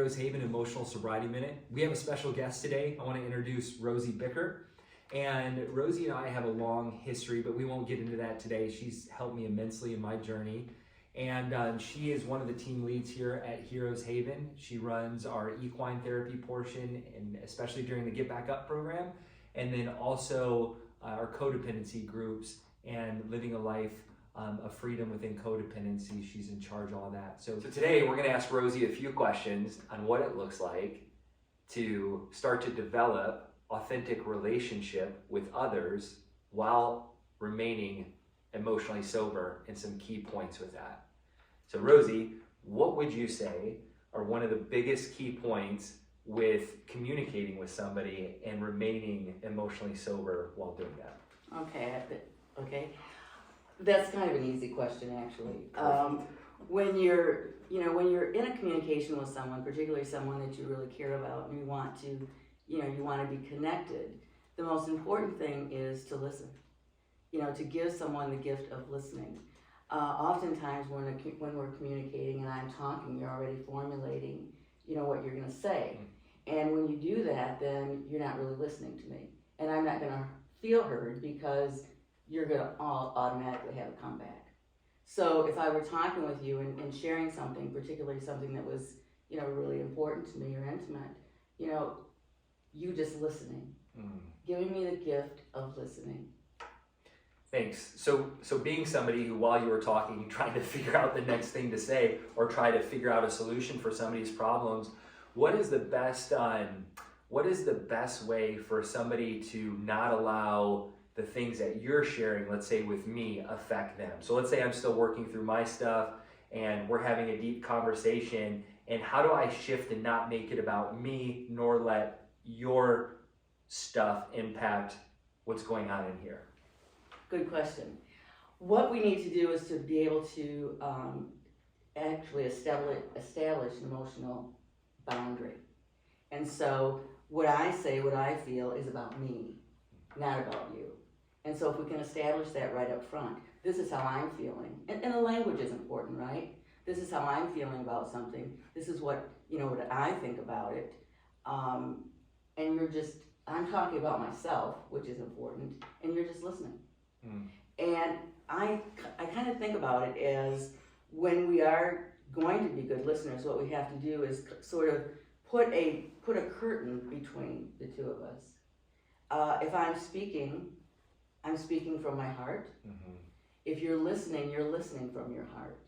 MIHeroesHaven Emotional Sobriety Minute. We have a special guest today. I want to introduce Rosie Bickert. And Rosie and I have a long history, but we won't get into that today. She's helped me immensely in my journey. And she is one of the team leads here at MIHeroesHaven. She runs our equine therapy portion, and especially during the Get Back Up program, and then also our codependency groups and living a life of freedom within codependency. She's in charge of all that. So today we're going to ask Rosie a few questions on what it looks like to start to develop authentic relationship with others while remaining emotionally sober, and some key points with that. So Rosie, what would you say are one of the biggest key points with communicating with somebody and remaining emotionally sober while doing that? Okay. That's kind of an easy question, actually. When you're in a communication with someone, particularly someone that you really care about, and you want to be connected, the most important thing is to listen. To give someone the gift of listening. Oftentimes when we're communicating and I'm talking, you're already formulating, what you're going to say. And when you do that, then you're not really listening to me. And I'm not going to feel heard because you're going to automatically have a comeback. So if I were talking with you and sharing something, particularly something that was, really important to me or intimate, you just listening, giving me the gift of listening. Thanks. So being somebody who, while you were talking, trying to figure out the next thing to say or try to figure out a solution for somebody's problems, what is the best way for somebody to not allow the things that you're sharing, let's say with me, affect them? So let's say I'm still working through my stuff and we're having a deep conversation, and how do I shift and not make it about me nor let your stuff impact what's going on in here? Good question. What we need to do is to be able to actually establish an emotional boundary. And so what I say, what I feel is about me, not about you. And so if we can establish that right up front, this is how I'm feeling. And the language is important, right? This is how I'm feeling about something. This is what I think about it. And I'm talking about myself, which is important, and you're just listening. And I kind of think about it as, when we are going to be good listeners, what we have to do is sort of put a curtain between the two of us. If I'm speaking from my heart. If you're listening from your heart.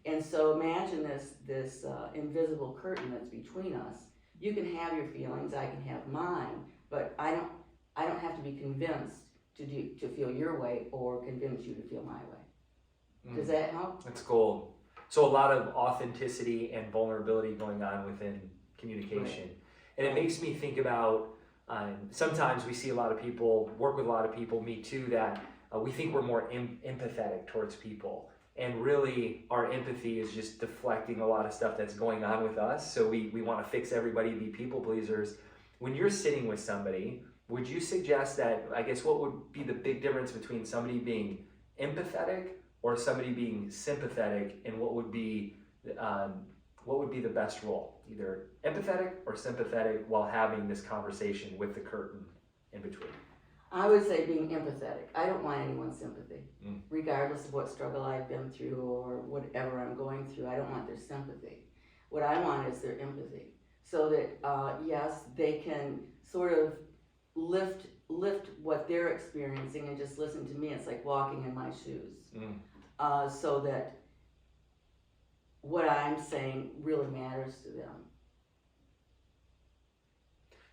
And so imagine this invisible curtain that's between us. You can have your feelings, I can have mine, but I don't have to be convinced to feel your way or convince you to feel my way. Does that help? That's gold. So a lot of authenticity and vulnerability going on within communication. Right. And it makes me think about, sometimes we see a lot of people, work with a lot of people, me too, that we think we're more empathetic towards people. And really, our empathy is just deflecting a lot of stuff that's going on with us. So we want to fix everybody, be people pleasers. When you're sitting with somebody, would you suggest that, I guess, what would be the big difference between somebody being empathetic or somebody being sympathetic, and what would be the best role? Either empathetic or sympathetic while having this conversation with the curtain in between? I would say being empathetic. I don't want anyone's sympathy, regardless of what struggle I've been through or whatever I'm going through. I don't want their sympathy. What I want is their empathy, so that yes, they can sort of lift what they're experiencing and just listen to me. It's like walking in my shoes, so that what I'm saying really matters to them.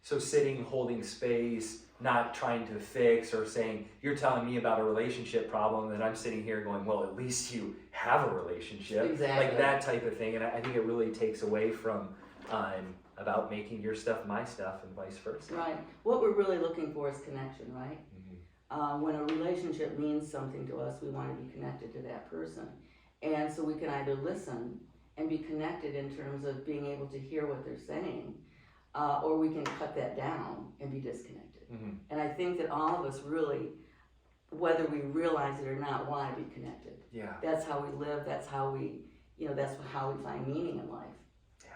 So sitting, holding space, not trying to fix or saying, you're telling me about a relationship problem, and I'm sitting here going, well, at least you have a relationship. Exactly. Like that type of thing. And I think it really takes away from about making your stuff my stuff and vice versa. Right. What we're really looking for is connection, right? When a relationship means something to us, we want to be connected to that person. And so we can either listen and be connected in terms of being able to hear what they're saying, or we can cut that down and be disconnected. And I think that all of us really, whether we realize it or not, want to be connected. Yeah. That's how we live. That's how we, that's how we find meaning in life. Yeah.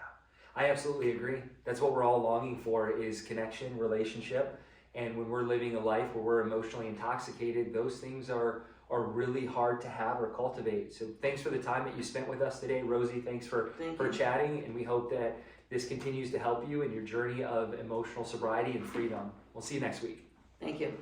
I absolutely agree. That's what we're all longing for, is connection, relationship. And when we're living a life where we're emotionally intoxicated, those things are really hard to have or cultivate. So thanks for the time that you spent with us today. Rosie, thanks for chatting, and we hope that this continues to help you in your journey of emotional sobriety and freedom. We'll see you next week. Thank you.